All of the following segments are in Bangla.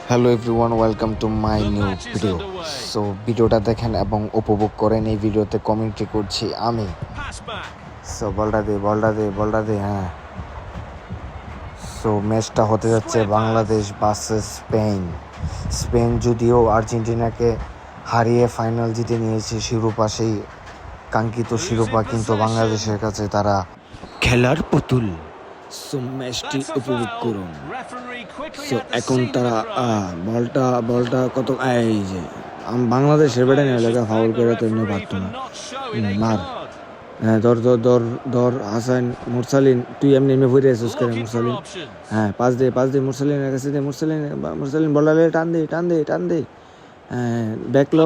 Hello everyone, welcome to my new video. So ভিডিওটা দেখেন এবং উপভোগ করেন। এই ভিডিওতে কমেন্ট্রি করছি আমি। সো বলটা দে হ্যাঁ। সো ম্যাচটা হতে যাচ্ছে বাংলাদেশ ভার্সেস স্পেন। স্পেন যদিও আর্জেন্টিনাকে হারিয়ে ফাইনাল জিতে নিয়েছে শিরোপা, সেই কাঙ্ক্ষিত শিরোপা, কিন্তু বাংলাদেশের কাছে তারা খেলার পুতুল। সো ম্যাচটি উপভোগ করুন। সো এখন তারা বলটা কত এই যে বাংলাদেশের বেড়ে নেই লেখা ফাউল করে তো এমনি পারতো না। মার হ্যাঁ, ধর হাসান মুরসালিন, তুই এমনি এমনি ভরে আসিস করে মুরসালিন। হ্যাঁ, পাস দে মুরসালিনের কাছে দে। মুরসালিন বলটা টান দে হ্যাঁ, দেখলো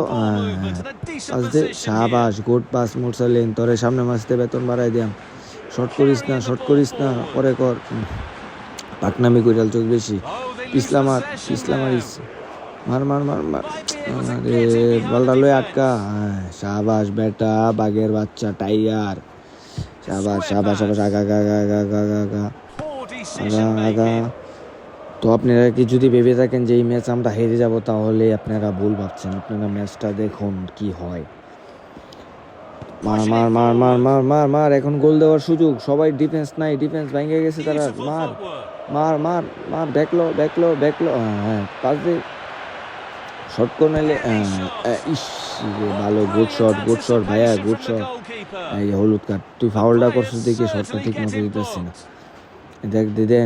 পাস দে। শাবাশ, গুড পাস মুরসালিন, তোরে সামনে মাসতে বেতন বাড়াই দিয়াম। শর্ট করিস না পরে কর। পাকনামি কইরাল চোখ বেশি। পিছলা মারিস। মার আরে বলটা লয়ে আটকা। হ্যাঁ, শাবাশ বেটা, বাঘের বাচ্চা টাইগার। শাবাশ আগা। তো আপনারা কি যদি ভেবে থাকেন যে এই ম্যাচ আমরা হেরে যাব, তাহলে আপনারা ভুল ভাবছেন। আপনারা ম্যাচটা দেখুন কি হয়। মার এখন গোল দেওয়ার সুযোগ। সবাই ডিফেন্স নাই, ডিফেন্স ভেঙে গেছে তারা। মার ব্যাকলো হ্যাঁ, পাস দে। শর্ট করে নাইলে ইস ভালো, গুড শট ভাইয়া, গুড শট। এই হলুদ কার্ড, তুই ফাউলটা করছিস দেখে শটটা ঠিক মতো দিতেছি না।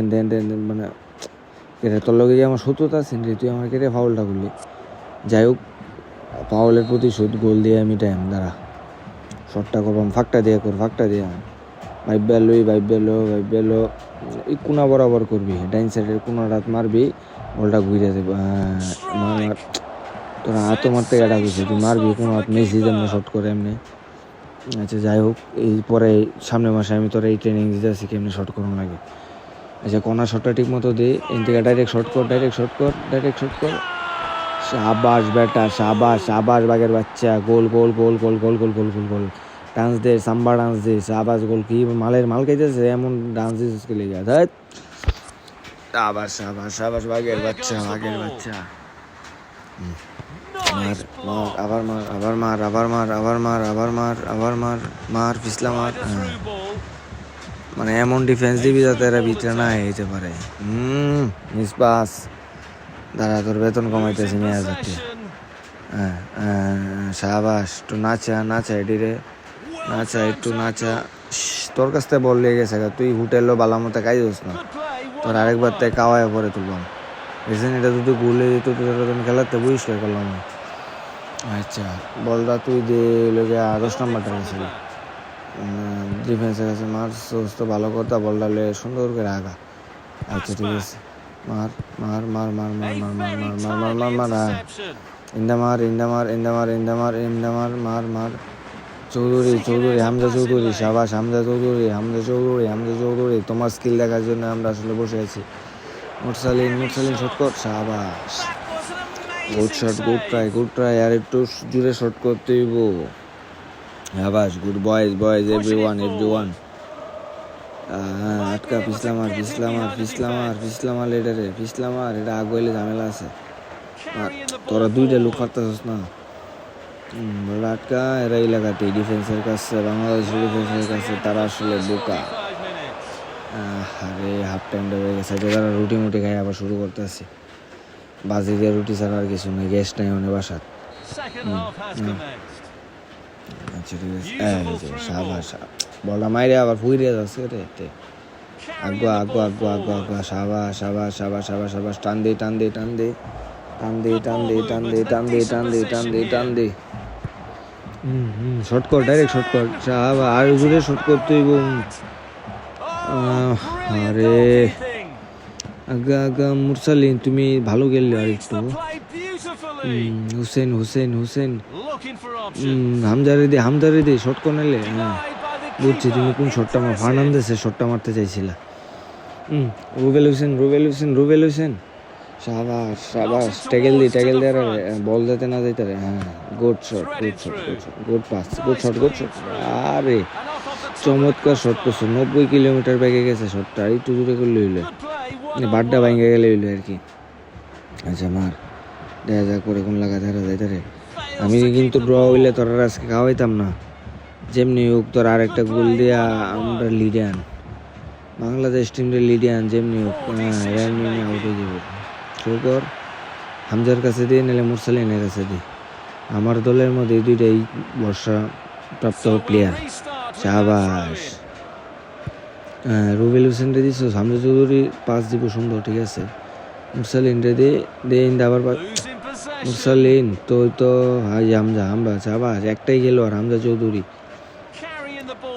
দেন মানে কেটে তোর লগে আমার শত্রুতা আছেন রে, তুই আমার কেটে ফাউলটা করলি। যাই হোক, ফাউলের প্রতিশোধ গোল দিয়ে আমি টাইম দাঁড়া শটটা করবাম। ফাঁকটা দিয়ে ভাইবেলো এই কোনা বরাবর করবি, ডাইন সাইডের কোনাটা মারবি, বলটা ঘুরে দেবো। মার তোরা হাত মারতে গাটা গেছে, তুই মারবি কোনো হাত মেসি যেমন শর্ট করে এমনি। আচ্ছা যাই হোক, এই পরে সামনের মাসে আমি তোরা এই ট্রেনিং দিতে আসি কেমনি শর্ট করানো লাগে। আচ্ছা, কোনা শটটা ঠিক মতো দে, এন থেকে ডাইরেক্ট শর্ট কর। শাবাশ বেটা, শাবাশ বাঘের বাচ্চা। গোল। ডান্স দে, সাম্বা ডান্স দে। শাবাশ, গোল। কি মাল খাইতেছে এমন ডান্স দিতে লেগে যায়। শাবাশ বাঘের বাচ্চা। মার পিছলা মার। মানে এমন ডিফেন্স দিবি যাতে এরা ভিতরে না যেতে পারে। Miss pass. দাঁড়া, তোর বেতন কমাইতেছি মেয়ে যাতে। শাবাশ, একটু নাচা এডিরে একটু নাচা। তোর কাছ থেকে বল লেগে গেছে, তুই হোটেল বালা মতো কাজ দিস না। তোর আরেকবার তাই কাওয়ায় পরে তুলবাম। রিসেন্ট এটা যদি গুলে যেত তুমি খেলাতে পরিষ্কার করলাম। আচ্ছা, বলটা তুই দে লোকে 10 নম্বরটা গেছিল ডিফেন্সের কাছে। মার তো ভালো কথা, বলটা লে সুন্দর করে আগা। আচ্ছা ঠিক আছে, মার মার চৌধুরী হামজা চৌধুরী। শাবাশ হামজা চৌধুরী, তোমার স্কিল দেখার জন্য আমরা আসলে বসে আছি। মুরসালিন শট কর। শাবাশ, গুড ট্রাই। আর একটু জুড়ে শট করতে হইব। শাবাশ, গুড বয়েজ এভরিওয়ান। আটকা, পিছলামার এটা আগুয়াইলে ঝামেলা আছে। তোরা দুইটা লোক পারতেছিস না। আটকা, এরা এলাকাতে ডিফেন্সের কাছে, বাংলাদেশের ডিফেন্সের কাছে তারা আসলে বোকা। আরে হাফ টাইমটা হয়ে গেছে, তারা রুটি মুটি খাই আবার শুরু করতেছে। বাজি দিয়ে রুটি ছাড়া আর কিছু নেই, গ্যাস নাই অনেক বাসার। আচ্ছা ঠিক আছে, শাবাশ, বলটা মাইরে আবার ফুইরে যাচ্ছে রে। আগুয়া। শাবাশ, টান দে। শর্ট কর, ডাইরেক্ট শর্ট কর। শাবাশ, আর জুড়ে শর্ট করতে হইব। আরে আগা মুরসালিন, তুমি ভালো গেলে আর একটু। হুসেন হামজারে দে শর্ট করে নিলে। বুঝছি তুমি কোন শটটা ফার্নান্দেসের শটটা মারতে চাইছিলা। রুবেল হোসেন। শাবাশ, ট্যাকেল দে বল যেতে না যাইতে রে। Good shot. আরে চমৎকার শট করছো, 90 কিলোমিটার বেগে গেছে শটটা। একটু জুড়ে করলে হইলো, বাড্ডা ভাঙ্গে গেলে হইলো আর কি। আচ্ছা মার দেখা যাক পরে কোন লাগা ধরা যাইতে রে। আমি কিন্তু ড্র হইলে তোরা আজকে খাওয়াইতাম না। যেমনি হোক তোর আর একটা গোল দিয়া আমরা লিডিয়ান বাংলাদেশ টিমরে লিডিয়ান যেমনি হোক এমনি আউট হয়ে যাবে। শো কর হামজার কাছে দিয়ে নিলে মুরসালিনের কাছে দিয়ে। আমার দলের মধ্যে দুইটাই বর্ষা প্রাপ্ত প্লেয়ার। শাবাশ রুবেল হোসেন রে দিস হামজা চৌধুরী পাস দিব সুন্দর ঠিক আছে। মুরসালিন রে দে আবার মুরসালিন তো হাই হামজা হামজা শাবাশ একটাই গেল আর হামজা চৌধুরী।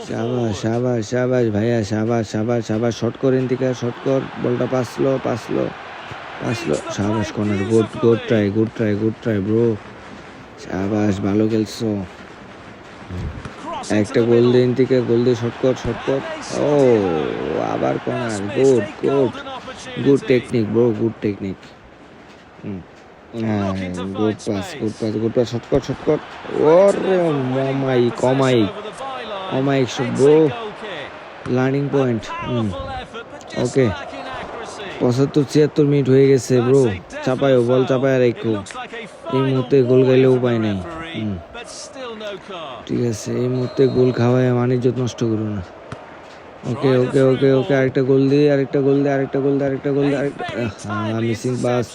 শাবাশ শাবাশ শাবাশ ভাইয়া শাবাশ শাবাশ শাবাশ শর্ট কর ইন্তিকা শর্ট কর বলটা পাসলো শাবাশ কর্নার গুড ট্রাই ব্রো শাবাশ ভালো খেলছো। একটা গোল দিয়ে ইন্তিকা গোল দিয়ে শর্ট কর ও আবার corner good technique bro good technique. হ্যাঁ গুড পাস শর্ট কর ওরে অমাইক ব্রো লার্নিং পয়েন্ট। ওকে 75-76 মিনিট হয়ে গেছে ব্রো। চাপায়ও বল চাপায় রেখো। এই মুহূর্তে গোল গাইলে উপায় নেই। ঠিক আছে এই মুহূর্তে গোল খাওয়ায় ইজ্জত নষ্ট করো না। ওকে আরেকটা গোল দিয়ে মিসিং পাস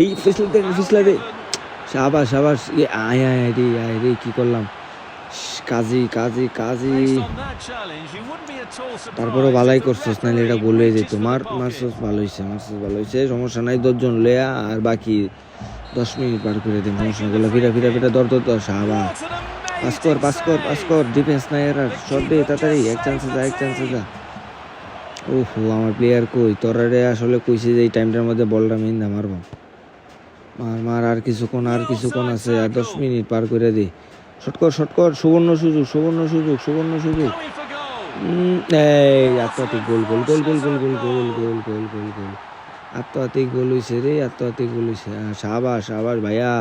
এই ফিসলা দে শাবাশ আয় রে কি করলাম কাজী তারপরে ভালাই করছস নাহলে এটা গোল হয়ে যেত। মারছস ভালো হয়েছে সমস্যা নাই। 10 জন লেয়া আর বাকি 10 মিনিট পার করে দিন সমস্যা গেলো ফিরা দর শাবাশ পাস কর ডিফেন্স নাই এর শট দে তাড়াতাড়ি এক চান্সে যা। ওহো আমার প্লেয়ার কই তোরারে আসলে কইছে যে এই টাইমটার মধ্যে বলটা মিন্দা মারবো মার আর কিছুক্ষণ আছে আর 10 মিনিট পার করে দে। শর্ট কর সুবর্ণ সুযোগ এই আত্মহাতিক গোল আত্মহাতিক গোল হইছে রে শাবাশ ভাইয়া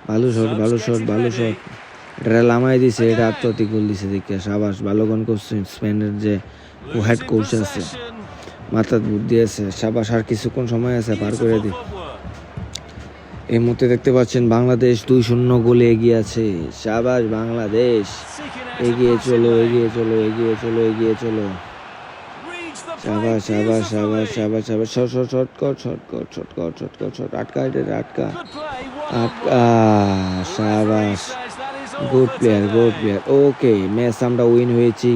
ভালো শট এটা লামাই দিছে এটা আত্মহাতিক গোল দিছে দেখে শাবাশ ভালো গান করছে। স্পেনের যে হেড কোচ আছে মাথার বুদ্ধি আছে শাবাশ আর কিছুক্ষণ সময় আছে পার করে দি। এই মুহূর্তে দেখতে পাচ্ছেন বাংলাদেশ 2-0 গোলে এগিয়ে আছে। শাবাশ বাংলাদেশ এগিয়ে চলো শাবাশ শর্ট কর আটকা শাবাশ গুড প্লেয়ার ওকে ম্যাচ আমরা উইন হয়েছি।